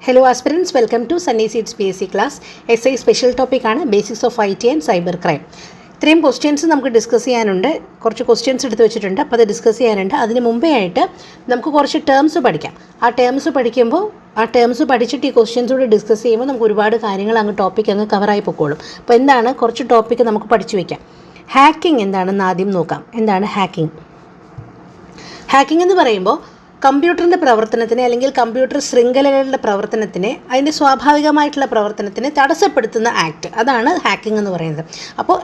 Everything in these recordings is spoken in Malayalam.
Hello aspirants, welcome to Sunny Seeds PSC class. SI special topic ആണ് basics of IT and cyber crime. ഇത്രയും ക്വസ്റ്റ്യൻസ് നമുക്ക് ഡിസ്കസ് ചെയ്യാനുണ്ട്. കുറച്ച് ക്വസ്റ്റ്യൻസ് എടുത്ത് വെച്ചിട്ടുണ്ട്, അപ്പോൾ അത് ഡിസ്കസ് ചെയ്യാനുണ്ട്. അതിന് മുമ്പേ ആയിട്ട് നമുക്ക് കുറച്ച് ടേംസ് പഠിക്കാം. ആ ടേംസ് പഠിക്കുമ്പോൾ ആ ടേംസ് പഠിച്ചിട്ട് ഈ ക്വസ്റ്റ്യൻസ് കൂടി ഡിസ്കസ് ചെയ്യുമ്പോൾ നമുക്ക് ഒരുപാട് കാര്യങ്ങൾ അങ്ങ് ടോപ്പിക് അങ്ങ് കവറായി പൊക്കോളും. അപ്പോൾ എന്താണ് കുറച്ച് ടോപ്പിക്ക് നമുക്ക് പഠിച്ചു വയ്ക്കാം. ഹാക്കിംഗ് എന്താണെന്ന് ആദ്യം നോക്കാം. എന്താണ് ഹാക്കിംഗ്? ഹാക്കിംഗ് എന്ന് പറയുമ്പോൾ കമ്പ്യൂട്ടറിൻ്റെ പ്രവർത്തനത്തിന് അല്ലെങ്കിൽ കമ്പ്യൂട്ടർ ശൃംഖലകളുടെ പ്രവർത്തനത്തിന് അതിൻ്റെ സ്വാഭാവികമായിട്ടുള്ള പ്രവർത്തനത്തിന് തടസ്സപ്പെടുത്തുന്ന ആക്ട്, അതാണ് ഹാക്കിംഗ് എന്ന് പറയുന്നത്. അപ്പോൾ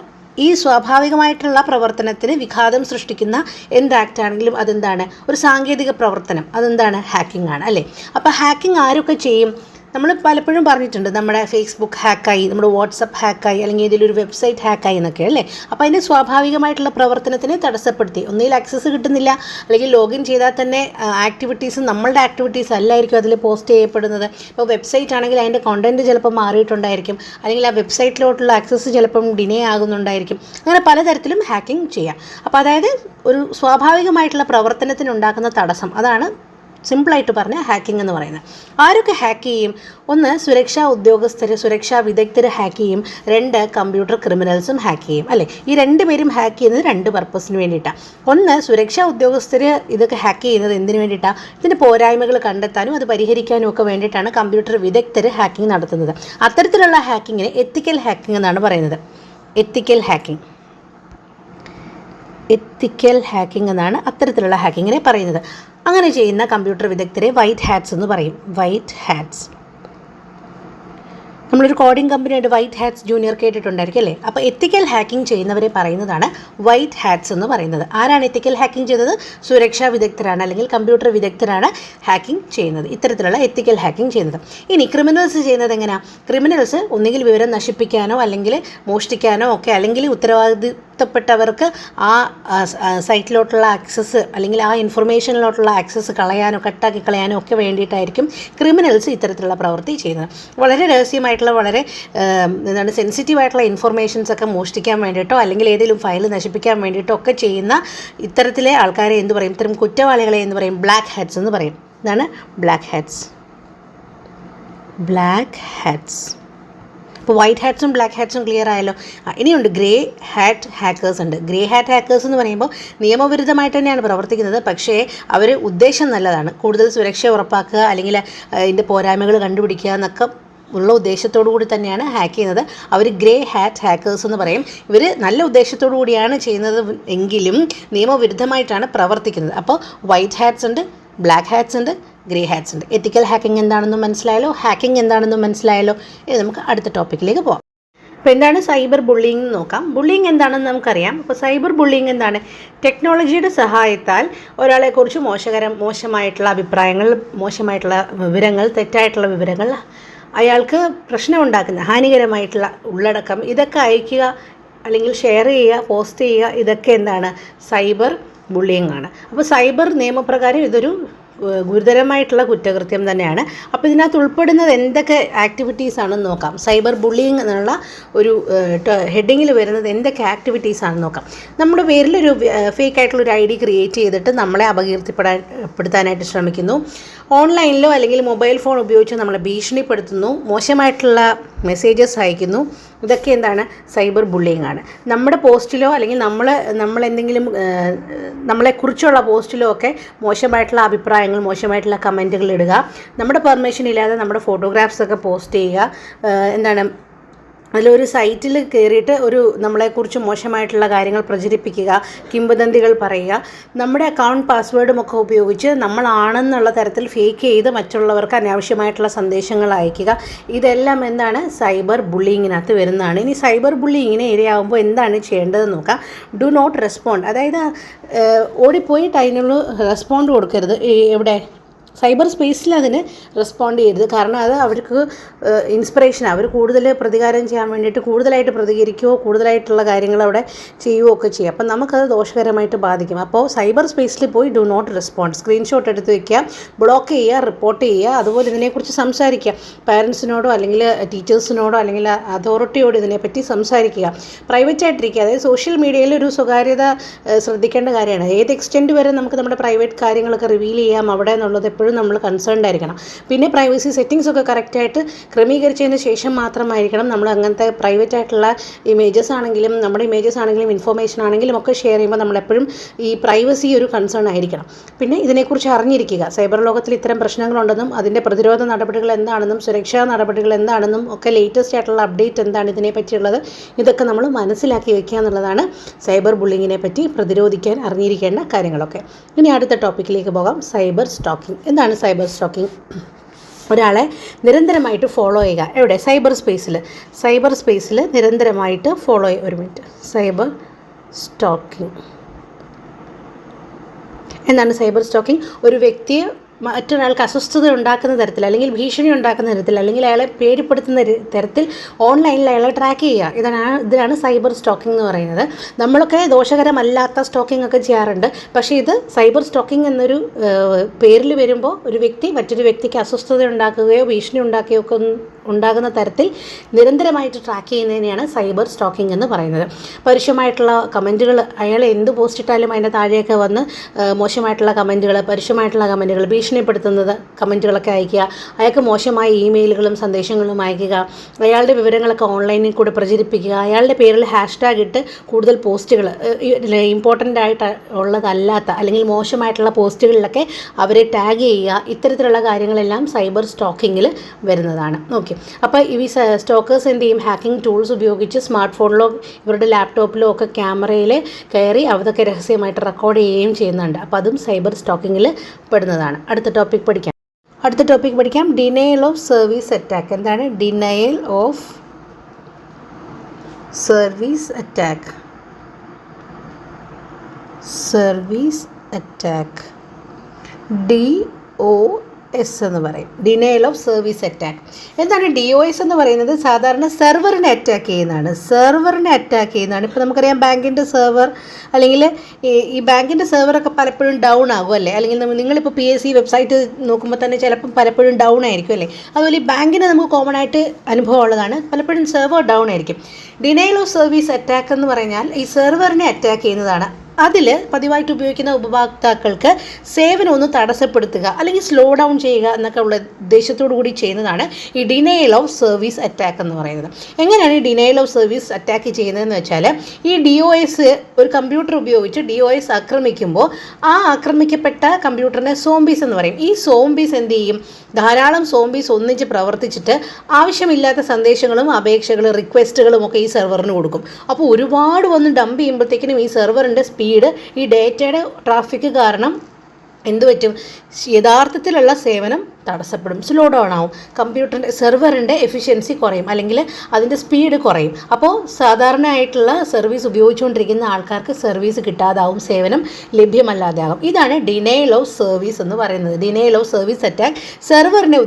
ഈ സ്വാഭാവികമായിട്ടുള്ള പ്രവർത്തനത്തിന് വിഘാതം സൃഷ്ടിക്കുന്ന എന്ത് ആക്ട് ആണെങ്കിലും അതെന്താണ്? ഒരു സാങ്കേതിക പ്രവർത്തനം, അതെന്താണ്? ഹാക്കിംഗ് ആണ് അല്ലേ. അപ്പോൾ ഹാക്കിംഗ് ആരൊക്കെ ചെയ്യും? നമ്മൾ പലപ്പോഴും പറഞ്ഞിട്ടുണ്ട്, നമ്മുടെ ഫേസ്ബുക്ക് ഹാക്കായി, നമ്മുടെ വാട്സപ്പ് ഹാക്കായി, അല്ലെങ്കിൽ ഏതെങ്കിലും ഒരു വെബ്സൈറ്റ് ഹാക്കായി എന്നൊക്കെ അല്ലേ. അപ്പോൾ അതിൻ്റെ സ്വാഭാവികമായിട്ടുള്ള പ്രവർത്തനത്തിനെ തടസ്സപ്പെടുത്തി, ഒന്നുകിൽ ആക്സസ് കിട്ടുന്നില്ല, അല്ലെങ്കിൽ ലോഗിൻ ചെയ്താൽ തന്നെ ആക്ടിവിറ്റീസ് നമ്മളുടെ ആക്ടിവിറ്റീസ് അല്ലായിരിക്കും അതിൽ പോസ്റ്റ് ചെയ്യപ്പെടുന്നത്. ഇപ്പോൾ വെബ്സൈറ്റ് ആണെങ്കിൽ അതിൻ്റെ കോണ്ടൻറ്റ് ചിലപ്പോൾ മാറിയിട്ടുണ്ടായിരിക്കും, അല്ലെങ്കിൽ ആ വെബ്സൈറ്റിലോട്ടുള്ള ആക്സസ് ചിലപ്പം ഡിനേ ആകുന്നുണ്ടായിരിക്കും. അങ്ങനെ പലതരത്തിലും ഹാക്കിംഗ് ചെയ്യാം. അപ്പോൾ അതായത് ഒരു സ്വാഭാവികമായിട്ടുള്ള പ്രവർത്തനത്തിനുണ്ടാക്കുന്ന തടസ്സം, അതാണ് സിമ്പിളായിട്ട് പറഞ്ഞാൽ ഹാക്കിംഗ് എന്ന് പറയുന്നത്. ആരൊക്കെ ഹാക്ക് ചെയ്യും? ഒന്ന്, സുരക്ഷാ ഉദ്യോഗസ്ഥർ, സുരക്ഷാ വിദഗ്ധർ ഹാക്ക് ചെയ്യും. രണ്ട്, കമ്പ്യൂട്ടർ ക്രിമിനൽസും ഹാക്ക് ചെയ്യും അല്ലേ. ഈ രണ്ടുപേരും ഹാക്ക് ചെയ്യുന്നത് രണ്ട് പർപ്പസിന് വേണ്ടിയിട്ടാണ്. ഒന്ന്, സുരക്ഷാ ഉദ്യോഗസ്ഥർ ഇതൊക്കെ ഹാക്ക് ചെയ്യുന്നത് എന്തിനു വേണ്ടിയിട്ടാണ്? ഇതിൻ്റെ പോരായ്മകൾ കണ്ടെത്താനും അത് പരിഹരിക്കാനും ഒക്കെ വേണ്ടിയിട്ടാണ് കമ്പ്യൂട്ടർ വിദഗ്ധർ ഹാക്കിംഗ് നടത്തുന്നത്. അത്തരത്തിലുള്ള ഹാക്കിങ്ങിനെ എത്തിക്കൽ ഹാക്കിംഗ് എന്നാണ് പറയുന്നത്. എത്തിക്കൽ ഹാക്കിംഗ് എന്നാണ് അത്തരത്തിലുള്ള ഹാക്കിങ്ങിനെ പറയുന്നത്. അങ്ങനെ ചെയ്യുന്ന കമ്പ്യൂട്ടർ വിദഗ്ധരെ വൈറ്റ് ഹാറ്റ്സ് എന്ന് പറയും. White hats. നമ്മളൊരു കോഡിംഗ് കമ്പനിയായിട്ട് വൈറ്റ് ഹാറ്റ്സ് ജൂനിയർ കേട്ടിട്ടുണ്ടായിരിക്കും അല്ലേ. അപ്പോൾ എത്തിക്കൽ ഹാക്കിംഗ് ചെയ്യുന്നവരെ പറയുന്നതാണ് വൈറ്റ് ഹാറ്റ്സ് എന്ന് പറയുന്നത്. ആരാണ് എത്തിക്കൽ ഹാക്കിംഗ് ചെയ്തത്? സുരക്ഷാ വിദഗ്ധരാണ്, അല്ലെങ്കിൽ കമ്പ്യൂട്ടർ വിദഗ്ധരാണ് ഹാക്കിംഗ് ചെയ്യുന്നത്, ഇത്തരത്തിലുള്ള എത്തിക്കൽ ഹാക്കിംഗ് ചെയ്യുന്നത്. ഇനി ക്രിമിനൽസ് ചെയ്യുന്നത് എങ്ങനെയാണ്? ക്രിമിനൽസ് ഒന്നുകിൽ വിവരം നശിപ്പിക്കാനോ അല്ലെങ്കിൽ മോഷ്ടിക്കാനോ ഒക്കെ, അല്ലെങ്കിൽ ഉത്തരവാദിത്തപ്പെട്ടവർക്ക് ആ സൈറ്റിലോട്ടുള്ള ആക്സസ് അല്ലെങ്കിൽ ആ ഇൻഫർമേഷനിലോട്ടുള്ള ആക്സസ് കളയാനോ കട്ടാക്കി കളയാനോ ഒക്കെ വേണ്ടിയിട്ടായിരിക്കും ക്രിമിനൽസ് ഇത്തരത്തിലുള്ള പ്രവൃത്തി ചെയ്യുന്നത്. വളരെ രഹസ്യമായിട്ടുള്ള, വളരെ എന്താണ്, സെൻസിറ്റീവായിട്ടുള്ള ഇൻഫർമേഷൻസൊക്കെ മോഷ്ടിക്കാൻ വേണ്ടിയിട്ടോ അല്ലെങ്കിൽ ഏതെങ്കിലും ഫയൽ നശിപ്പിക്കാൻ വേണ്ടിയിട്ടോ ഒക്കെ ചെയ്യുന്ന ഇത്തരത്തിലെ ആൾക്കാരെ എന്ത് പറയും? ഇത്തരം കുറ്റവാളികളെ എന്ന് പറയും? ബ്ലാക്ക് ഹാറ്റ്സ് എന്ന് പറയും. ഇതാണ് ബ്ലാക്ക് ഹാറ്റ്സ്. ഇപ്പോൾ വൈറ്റ് ഹാറ്റ്സും ബ്ലാക്ക് ഹാറ്റ്സും ക്ലിയർ ആയല്ലോ. ഇനിയുണ്ട് ഗ്രേ ഹാറ്റ് ഹാക്കേഴ്സ് ഉണ്ട്. ഗ്രേ ഹാറ്റ് ഹാക്കേഴ്സ് എന്ന് പറയുമ്പോൾ നിയമവിരുദ്ധമായിട്ട് തന്നെയാണ് പ്രവർത്തിക്കുന്നത്, പക്ഷേ അവർ ഉദ്ദേശം നല്ലതാണ്. കൂടുതൽ സുരക്ഷ ഉറപ്പാക്കുക, അല്ലെങ്കിൽ ഇതിൻ്റെ പോരായ്മകൾ കണ്ടുപിടിക്കുക എന്നൊക്കെ ഉള്ള ഉദ്ദേശത്തോടു കൂടി തന്നെയാണ് ഹാക്ക് ചെയ്യുന്നത്. അവർ ഗ്രേ ഹാറ്റ് ഹാക്കേഴ്സ് എന്ന് പറയും. ഇവർ നല്ല ഉദ്ദേശത്തോടു കൂടിയാണ് ചെയ്യുന്നത് എങ്കിലും നിയമവിരുദ്ധമായിട്ടാണ് പ്രവർത്തിക്കുന്നത്. അപ്പോൾ വൈറ്റ് ഹാറ്റ്സ് ഉണ്ട്, ബ്ലാക്ക് ഹാറ്റ്സ് ഉണ്ട്, ഗ്രേ ഹാറ്റ്സ് ഉണ്ട്. എത്തിക്കൽ ഹാക്കിംഗ് എന്താണെന്നും മനസ്സിലായല്ലോ, ഹാക്കിംഗ് എന്താണെന്നും മനസ്സിലായല്ലോ. ഇനി നമുക്ക് അടുത്ത ടോപ്പിക്കിലേക്ക് പോകാം. അപ്പോൾ എന്താണ് സൈബർ ബുള്ളിങ് എന്ന് നോക്കാം. ബുള്ളിങ് എന്താണെന്ന് നമുക്കറിയാം. അപ്പോൾ സൈബർ ബുള്ളിങ് എന്താണ്? ടെക്നോളജിയുടെ സഹായത്താൽ ഒരാളെക്കുറിച്ച് മോശമായിട്ടുള്ള അഭിപ്രായങ്ങൾ, മോശമായിട്ടുള്ള വിവരങ്ങൾ, തെറ്റായിട്ടുള്ള വിവരങ്ങൾ, അയാൾക്ക് പ്രശ്നമുണ്ടാക്കുന്ന ഹാനികരമായിട്ടുള്ള ഉള്ളടക്കം ഇതൊക്കെ അയക്കുക, അല്ലെങ്കിൽ ഷെയർ ചെയ്യുക, പോസ്റ്റ് ചെയ്യുക, ഇതൊക്കെ എന്താണ്? സൈബർ ബുള്ളിങ് ആണ്. അപ്പോൾ സൈബർ നിയമപ്രകാരം ഇതൊരു ഗുരുതരമായിട്ടുള്ള കുറ്റകൃത്യം തന്നെയാണ്. അപ്പോൾ ഇതിനകത്ത് ഉൾപ്പെടുന്നത് എന്തൊക്കെ ആക്ടിവിറ്റീസ് ആണെന്ന് നോക്കാം. സൈബർ ബുള്ളിങ് എന്നുള്ള ഒരു ഹെഡിങ്ങിൽ വരുന്നത് എന്തൊക്കെ ആക്ടിവിറ്റീസ് ആണെന്ന് നോക്കാം. നമ്മുടെ പേരിലൊരു ഫേക്ക് ആയിട്ടുള്ളൊരു ID ക്രിയേറ്റ് ചെയ്തിട്ട് നമ്മളെ അപകീർത്തിപ്പെടുത്താനായിട്ട് ശ്രമിക്കുന്നു. ഓൺലൈനിലോ അല്ലെങ്കിൽ മൊബൈൽ ഫോൺ ഉപയോഗിച്ച് നമ്മളെ ഭീഷണിപ്പെടുത്തുന്നു, മോശമായിട്ടുള്ള മെസ്സേജസ് അയക്കുന്നു. ഇതൊക്കെ എന്താണ്? സൈബർ ബുള്ളിങ് ആണ്. നമ്മുടെ പോസ്റ്റിലോ അല്ലെങ്കിൽ നമ്മളെന്തെങ്കിലും നമ്മളെക്കുറിച്ചുള്ള പോസ്റ്റിലോ ഒക്കെ മോശമായിട്ടുള്ള അഭിപ്രായങ്ങൾ, മോശമായിട്ടുള്ള കമൻറ്റുകൾ ഇടുക, നമ്മുടെ പെർമിഷൻ ഇല്ലാതെ നമ്മുടെ ഫോട്ടോഗ്രാഫ്സൊക്കെ പോസ്റ്റ് ചെയ്യുക. എന്താണ്, അതിലൊരു സൈറ്റിൽ കയറിയിട്ട് നമ്മളെക്കുറിച്ച് മോശമായിട്ടുള്ള കാര്യങ്ങൾ പ്രചരിപ്പിക്കുക, കിംവദന്തികൾ പറയുക, നമ്മുടെ അക്കൗണ്ട് പാസ്വേഡും ഒക്കെ ഉപയോഗിച്ച് നമ്മളാണെന്നുള്ള തരത്തിൽ ഫേക്ക് ചെയ്ത് മറ്റുള്ളവർക്ക് അനാവശ്യമായിട്ടുള്ള സന്ദേശങ്ങൾ അയക്കുക. ഇതെല്ലാം എന്താണ്? സൈബർ ബുള്ളിങ്ങിനകത്ത് വരുന്നതാണ്. ഇനി സൈബർ ബുള്ളിങ്ങിന് ഇരയാകുമ്പോൾ എന്താണ് ചെയ്യേണ്ടതെന്ന് നോക്കാം. ഡു നോട്ട് റെസ്പോണ്ട്, അതായത് ഓടിപ്പോയിട്ട് അതിനുള്ള റെസ്പോണ്ട് കൊടുക്കരുത്. എവിടെ? സൈബർ സ്പേസിൽ അതിന് റെസ്പോണ്ട് ചെയ്യരുത്. കാരണം അത് അവർക്ക് ഇൻസ്പിറേഷൻ, അവർ കൂടുതൽ പ്രതികാരം ചെയ്യാൻ വേണ്ടിയിട്ട് കൂടുതലായിട്ട് പ്രതികരിക്കുകയോ കൂടുതലായിട്ടുള്ള കാര്യങ്ങൾ അവിടെ ചെയ്യുകയോ ഒക്കെ ചെയ്യും. അപ്പം നമുക്കത് ദോഷകരമായിട്ട് ബാധിക്കും. അപ്പോൾ സൈബർ സ്പേസിൽ പോയി ഡു നോട്ട് റെസ്പോണ്ട്, സ്ക്രീൻഷോട്ട് എടുത്ത് വയ്ക്കുക, ബ്ലോക്ക് ചെയ്യുക, റിപ്പോർട്ട് ചെയ്യുക. അതുപോലെ ഇതിനെക്കുറിച്ച് സംസാരിക്കുക. പാരൻസിനോടോ അല്ലെങ്കിൽ ടീച്ചേഴ്സിനോടോ അല്ലെങ്കിൽ അതോറിറ്റിയോട് ഇതിനെപ്പറ്റി സംസാരിക്കുക. പ്രൈവറ്റ് ആയിട്ടിരിക്കുക. അതായത് സോഷ്യൽ മീഡിയയിൽ ഒരു സ്വകാര്യത ശ്രദ്ധിക്കേണ്ട കാര്യമാണ്. ഏത് എക്സ്റ്റെൻറ്റ് വരെ നമുക്ക് നമ്മുടെ പ്രൈവറ്റ് കാര്യങ്ങളൊക്കെ റിവീൽ ചെയ്യാം അവിടെ എന്നുള്ളത് എപ്പോഴും നമ്മൾ കൺസേൺഡ് ആയിരിക്കണം. പിന്നെ പ്രൈവസി സെറ്റിങ്സ് ഒക്കെ കറക്റ്റായിട്ട് ക്രമീകരിച്ചതിന് ശേഷം മാത്രമായിരിക്കണം നമ്മൾ അങ്ങനത്തെ പ്രൈവറ്റ് ആയിട്ടുള്ള ഇമേജസ് ആണെങ്കിലും നമ്മുടെ ഇമേജസ് ആണെങ്കിലും ഇൻഫോർമേഷൻ ആണെങ്കിലും ഒക്കെ ഷെയർ ചെയ്യുമ്പോൾ നമ്മളെപ്പോഴും ഈ പ്രൈവസി ഒരു കൺസേൺ ആയിരിക്കണം. പിന്നെ ഇതിനെക്കുറിച്ച് അറിഞ്ഞിരിക്കുക. സൈബർ ലോകത്തിൽ ഇത്തരം പ്രശ്നങ്ങളുണ്ടെന്നും അതിൻ്റെ പ്രതിരോധ നടപടികൾ എന്താണെന്നും സുരക്ഷാ നടപടികൾ എന്താണെന്നും ഒക്കെ ലേറ്റസ്റ്റ് ആയിട്ടുള്ള അപ്ഡേറ്റ് എന്താണ് ഇതിനെ പറ്റിയുള്ളത്, ഇതൊക്കെ നമ്മൾ മനസ്സിലാക്കി വെക്കുക എന്നുള്ളതാണ് സൈബർ ബുള്ളിങ്ങിനെ പറ്റി പ്രതിരോധിക്കാൻ അറിഞ്ഞിരിക്കേണ്ട കാര്യങ്ങളൊക്കെ. ഇനി അടുത്ത ടോപ്പിക്കിലേക്ക് പോകാം. Cyber stocking. എന്താണ് സൈബർ സ്റ്റോക്കിംഗ്? ഒരാളെ നിരന്തരമായിട്ട് ഫോളോ ചെയ്യുക. എവിടെ? സൈബർ സ്പേസിൽ നിരന്തരമായിട്ട് ഫോളോ ചെയ്യുക. ഒരു മിനിറ്റ്. സൈബർ സ്റ്റോക്കിംഗ് എന്താണ് സൈബർ സ്റ്റോക്കിംഗ്? ഒരു വ്യക്തിയെ മറ്റൊരാൾക്ക് അസ്വസ്ഥത ഉണ്ടാക്കുന്ന തരത്തിൽ അല്ലെങ്കിൽ ഭീഷണി ഉണ്ടാക്കുന്ന തരത്തിൽ അല്ലെങ്കിൽ അയാളെ പേടിപ്പെടുത്തുന്ന തരത്തിൽ ഓൺലൈനിൽ അയാളെ ട്രാക്ക് ചെയ്യുക. ഇതിനാണ് സൈബർ സ്റ്റോക്കിംഗ് എന്ന് പറയുന്നത്. നമ്മളൊക്കെ ദോഷകരമല്ലാത്ത സ്റ്റോക്കിംഗ് ഒക്കെ ചെയ്യാറുണ്ട്. പക്ഷേ ഇത് സൈബർ സ്റ്റോക്കിംഗ് എന്നൊരു പേരിൽ വരുമ്പോൾ ഒരു വ്യക്തി മറ്റൊരു വ്യക്തിക്ക് അസ്വസ്ഥത ഉണ്ടാക്കുകയോ ഭീഷണി ഉണ്ടാക്കുകയോ ഒക്കെ ഉണ്ടാകുന്ന തരത്തിൽ നിരന്തരമായിട്ട് ട്രാക്ക് ചെയ്യുന്നതിനെയാണ് സൈബർ സ്റ്റോക്കിംഗ് എന്ന് പറയുന്നത്. പരുഷമായിട്ടുള്ള കമൻറ്റുകൾ, അയാൾ എന്ത് പോസ്റ്റ് ഇട്ടാലും അതിൻ്റെ താഴെയൊക്കെ വന്ന് മോശമായിട്ടുള്ള കമൻറ്റുകൾ, പരുഷമായിട്ടുള്ള കമൻറ്റുകൾ, ഭീഷണിപ്പെടുത്തുന്നത് കമൻറ്റുകളൊക്കെ അയക്കുക, അയാൾക്ക് മോശമായ ഇമെയിലുകളും സന്ദേശങ്ങളും അയക്കുക, അയാളുടെ വിവരങ്ങളൊക്കെ ഓൺലൈനിൽ കൂടെ പ്രചരിപ്പിക്കുക, അയാളുടെ പേരിൽ ഹാഷ്ടാഗ് ഇട്ട് കൂടുതൽ പോസ്റ്റുകൾ ഇമ്പോർട്ടൻ്റ് ആയിട്ട് ഉള്ളതല്ലാത്ത അല്ലെങ്കിൽ മോശമായിട്ടുള്ള പോസ്റ്റുകളിലൊക്കെ അവരെ ടാഗ് ചെയ്യുക. ഇത്തരത്തിലുള്ള കാര്യങ്ങളെല്ലാം സൈബർ സ്റ്റോക്കിങ്ങിൽ വരുന്നതാണ്. ഓക്കെ. അപ്പോൾ ഈ സ്റ്റോക്കേഴ്സ് എന്ത് ചെയ്യും? ഹാക്കിംഗ് ടൂൾസ് ഉപയോഗിച്ച് സ്മാർട്ട് ഫോണിലോ ഇവരുടെ ലാപ്ടോപ്പിലോ ഒക്കെ ക്യാമറയിൽ കയറി അതൊക്കെ രഹസ്യമായിട്ട് റെക്കോർഡ് ചെയ്യുകയും ചെയ്യുന്നുണ്ട്. അപ്പോൾ അതും സൈബർ സ്റ്റോക്കിങ്ങിൽ പെടുന്നതാണ്. അടുത്ത ടോപ്പിക് പഠിക്കാം. Denial of service attack. എന്താണ് denial of service attack? DOS എന്ന് പറയും. Denial of service attack. എന്താണ് DOS എന്ന് പറയുന്നത്? സാധാരണ സെർവറിനെ അറ്റാക്ക് ചെയ്യുന്നതാണ്. ഇപ്പോൾ നമുക്കറിയാം ബാങ്കിൻ്റെ സെർവർ അല്ലെങ്കിൽ ഈ ബാങ്കിൻ്റെ സെർവറൊക്കെ പലപ്പോഴും ഡൗൺ ആകും അല്ലേ? അല്ലെങ്കിൽ നിങ്ങളിപ്പോൾ PSC വെബ്സൈറ്റ് നോക്കുമ്പോൾ തന്നെ ചിലപ്പം പലപ്പോഴും ഡൗൺ ആയിരിക്കും അല്ലേ? അതുപോലെ ഈ ബാങ്കിന് നമുക്ക് കോമൺ ആയിട്ട് അനുഭവം ഉള്ളതാണ്. പലപ്പോഴും സെർവർ ഡൗൺ ആയിരിക്കും. ഡിനയൽ ഓഫ് സർവീസ് അറ്റാക്ക് എന്ന് പറഞ്ഞാൽ ഈ സെർവറിനെ അറ്റാക്ക് ചെയ്യുന്നതാണ്. അതിൽ പതിവായിട്ട് ഉപയോഗിക്കുന്ന ഉപഭോക്താക്കൾക്ക് സേവനം ഒന്ന് തടസ്സപ്പെടുത്തുക അല്ലെങ്കിൽ സ്ലോ ഡൗൺ ചെയ്യുക എന്നൊക്കെ ഉള്ള ഉദ്ദേശത്തോടു കൂടി ചെയ്യുന്നതാണ് ഈ ഡിനയൽ ഓഫ് സർവീസ് അറ്റാക്ക് എന്ന് പറയുന്നത്. എങ്ങനെയാണ് ഈ ഡിനയൽ ഓഫ് സർവീസ് അറ്റാക്ക് ചെയ്യുന്നതെന്ന് വെച്ചാൽ, ഈ DOS ഒരു കമ്പ്യൂട്ടർ ഉപയോഗിച്ച് DOS ആക്രമിക്കുമ്പോൾ ആ ആക്രമിക്കപ്പെട്ട കമ്പ്യൂട്ടറിനെ സോംബീസ് എന്ന് പറയും. ഈ സോംബീസ് എന്ത് ചെയ്യും? ധാരാളം സോംബീസ് ഒന്നിച്ച് പ്രവർത്തിച്ചിട്ട് ആവശ്യമില്ലാത്ത സന്ദേശങ്ങളും അപേക്ഷകളും റിക്വസ്റ്റുകളും ഒക്കെ ഈ സെർവറിന് കൊടുക്കും. അപ്പോൾ ഒരുപാട് വന്ന് ഡംപ് ചെയ്യുമ്പോഴത്തേക്കിനും ഈ സെർവറിൻ്റെ സ്പീഡ്, ഈ ഡേറ്റയുടെ ട്രാഫിക് കാരണം എന്തു പറ്റും? യഥാർത്ഥത്തിലുള്ള സേവനം തടസ്സപ്പെടും, സ്ലോ ഡൗൺ ആവും, കമ്പ്യൂട്ടറിൻ്റെ സെർവറിൻ്റെ എഫിഷ്യൻസി കുറയും അല്ലെങ്കിൽ അതിൻ്റെ സ്പീഡ് കുറയും. അപ്പോൾ സാധാരണയായിട്ടുള്ള സർവീസ് ഉപയോഗിച്ചുകൊണ്ടിരിക്കുന്ന ആൾക്കാർക്ക് സർവീസ് കിട്ടാതാവും, സേവനം ലഭ്യമല്ലാതാകും. ഇതാണ് ഡിനയൽ ഓഫ് സർവീസ് എന്ന് പറയുന്നത്. ഡിനയൽ ഓഫ് സർവീസ് അറ്റാക്ക് സെർവറിനെ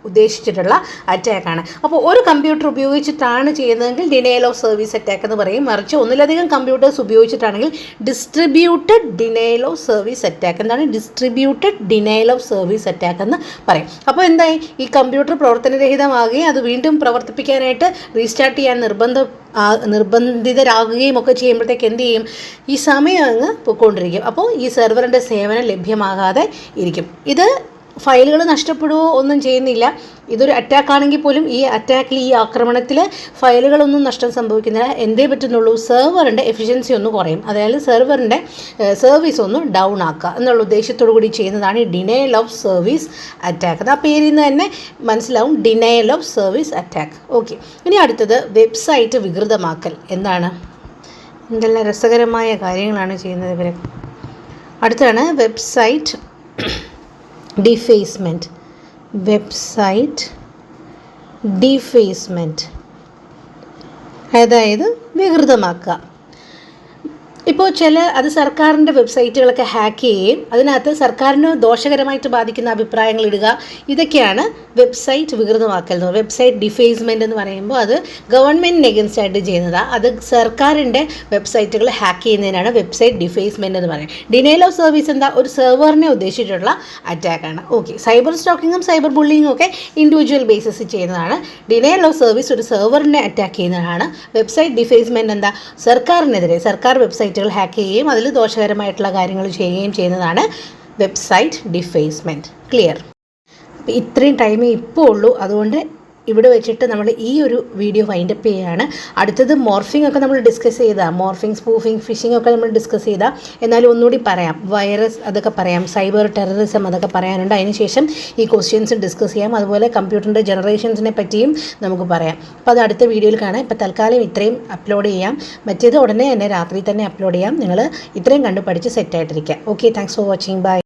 ഉദ്ദേശിച്ചിട്ടുള്ള അറ്റാക്കാണ്. അപ്പോൾ ഒരു കമ്പ്യൂട്ടർ ഉപയോഗിച്ചിട്ടാണ് ചെയ്യുന്നതെങ്കിൽ ഡിനയൽ ഓഫ് സർവീസ് അറ്റാക്ക് എന്ന് പറയും. മറിച്ച് ഒന്നിലധികം കമ്പ്യൂട്ടേഴ്സ് ഉപയോഗിച്ചിട്ടാണെങ്കിൽ distributed denial of service attack. എന്താണ് distributed denial of service attack എന്ന് പറയും. അപ്പോൾ എന്തായി? ഈ കമ്പ്യൂട്ടർ പ്രവർത്തനരഹിതമാകുകയും അത് വീണ്ടും പ്രവർത്തിപ്പിക്കാനായിട്ട് റീസ്റ്റാർട്ട് ചെയ്യാൻ നിർബന്ധിതരാകുകയും ഒക്കെ ചെയ്യുമ്പോഴത്തേക്ക് എന്ത് ചെയ്യും? ഈ സമയം അങ്ങ് പൊയ്ക്കൊണ്ടിരിക്കും. അപ്പോൾ ഈ സെർവറിൻ്റെ സേവനം ലഭ്യമാകാതെ ഇരിക്കും. ഇത് ഫയലുകൾ നഷ്ടപ്പെടുകയോ ഒന്നും ചെയ്യുന്നില്ല. ഇതൊരു അറ്റാക്കാണെങ്കിൽ പോലും ഈ അറ്റാക്കിൽ, ഈ ആക്രമണത്തിൽ ഫയലുകളൊന്നും നഷ്ടം സംഭവിക്കുന്നില്ല. എന്തേ പറ്റുന്നുള്ളൂ? സെർവറിൻ്റെ എഫിഷ്യൻസി ഒന്ന് കുറയും, അതായത് സെർവറിൻ്റെ സർവീസ് ഒന്ന് ഡൗൺ ആക്കുക എന്നുള്ള ഉദ്ദേശത്തോടു കൂടി ചെയ്യുന്നതാണ് ഈ ഡിനയൽ ഓഫ് സർവീസ് അറ്റാക്ക്. ആ പേരിൽ നിന്ന് തന്നെ മനസ്സിലാവും, denial of service attack. Okay. ഇനി അടുത്തത് വെബ്സൈറ്റ് വികൃതമാക്കൽ. എന്താണ്? എന്തെല്ലാം രസകരമായ കാര്യങ്ങളാണ് ചെയ്യുന്നത് ഇവർ. അടുത്താണ് വെബ്സൈറ്റ് ഡിഫേസ്മെൻറ്റ്. അതായത് വികൃതമാക്കുക. ഇപ്പോൾ അത് സർക്കാരിൻ്റെ വെബ്സൈറ്റുകളൊക്കെ ഹാക്ക് ചെയ്യുകയും അതിനകത്ത് സർക്കാരിന് ദോഷകരമായിട്ട് ബാധിക്കുന്ന അഭിപ്രായങ്ങൾ ഇടുക, ഇതൊക്കെയാണ് വെബ്സൈറ്റ് വികൃതമാക്കൽ എന്ന് പറയുന്നത്. വെബ്സൈറ്റ് ഡിഫേസ്മെൻ്റ് എന്ന് പറയുമ്പോൾ അത് ഗവൺമെൻറ്റിന് എഗൻസ്റ്റ് ആയിട്ട് ചെയ്യുന്നതാണ്. അത് സർക്കാരിൻ്റെ വെബ്സൈറ്റുകൾ ഹാക്ക് ചെയ്യുന്നതിനാണ് വെബ്സൈറ്റ് ഡിഫേസ്മെൻ്റ് എന്ന് പറയുന്നത്. ഡിനയൽ ഓഫ് സർവീസ് എന്താ? ഒരു സെർവറിനെ ഉദ്ദേശിച്ചിട്ടുള്ള അറ്റാക്കാണ്. ഓക്കെ. സൈബർ സ്റ്റോക്കിങ്ങും സൈബർ ബുള്ളിങ്ങും ഒക്കെ ഇൻഡിവിജ്വൽ ബേസിസിൽ ചെയ്യുന്നതാണ്. ഡിനയൽ ഓഫ് സർവീസ് ഒരു സെർവറിനെ അറ്റാക്ക് ചെയ്യുന്നതാണ്. വെബ്സൈറ്റ് ഡിഫേസ്മെൻ്റ് എന്താ? സർക്കാർ വെബ്സൈറ്റുകൾ ഹാക്ക് ചെയ്യുകയും അതിൽ ദോഷകരമായിട്ടുള്ള കാര്യങ്ങൾ ചെയ്യുകയും ചെയ്യുന്നതാണ് വെബ്സൈറ്റ് ഡിഫേസ്മെൻറ്റ്. ക്ലിയർ? അപ്പോൾ ഇത്രയും ടൈമേ ഇപ്പോൾ ഉള്ളൂ. അതുകൊണ്ട് ഇവിടെ വെച്ചിട്ട് നമ്മൾ ഈ ഒരു വീഡിയോ വൈൻഡപ്പ് ചെയ്യുകയാണ്. അടുത്തത് മോർഫിംഗ് ഒക്കെ നമ്മൾ ഡിസ്കസ് ചെയ്താൽ, മോർഫിംഗ്, സ്പൂഫിംഗ്, ഫിഷിംഗ് ഒക്കെ നമ്മൾ ഡിസ്കസ് ചെയ്താൽ, എന്നാലും ഒന്നുകൂടി പറയാം. വൈറസ് അതൊക്കെ പറയാം, സൈബർ ടെററിസം അതൊക്കെ പറയാനുണ്ട്. അതിനുശേഷം ഈ ക്വസ്റ്റ്യൻസ് ഡിസ്കസ് ചെയ്യാം. അതുപോലെ കമ്പ്യൂട്ടറിൻ്റെ ജനറേഷൻസിനെ പറ്റിയും നമുക്ക് പറയാം. അപ്പോൾ അത് അടുത്ത വീഡിയോയിൽ കാണാം. ഇപ്പോൾ തൽക്കാലം ഇത്രയും അപ്ലോഡ് ചെയ്യാം. മറ്റേത് ഉടനെ തന്നെ രാത്രി തന്നെ അപ്ലോഡ് ചെയ്യാം. നിങ്ങൾ ഇത്രയും കണ്ടു പഠിച്ച് സെറ്റായിട്ടിരിക്കുക. Okay, thanks for watching. By.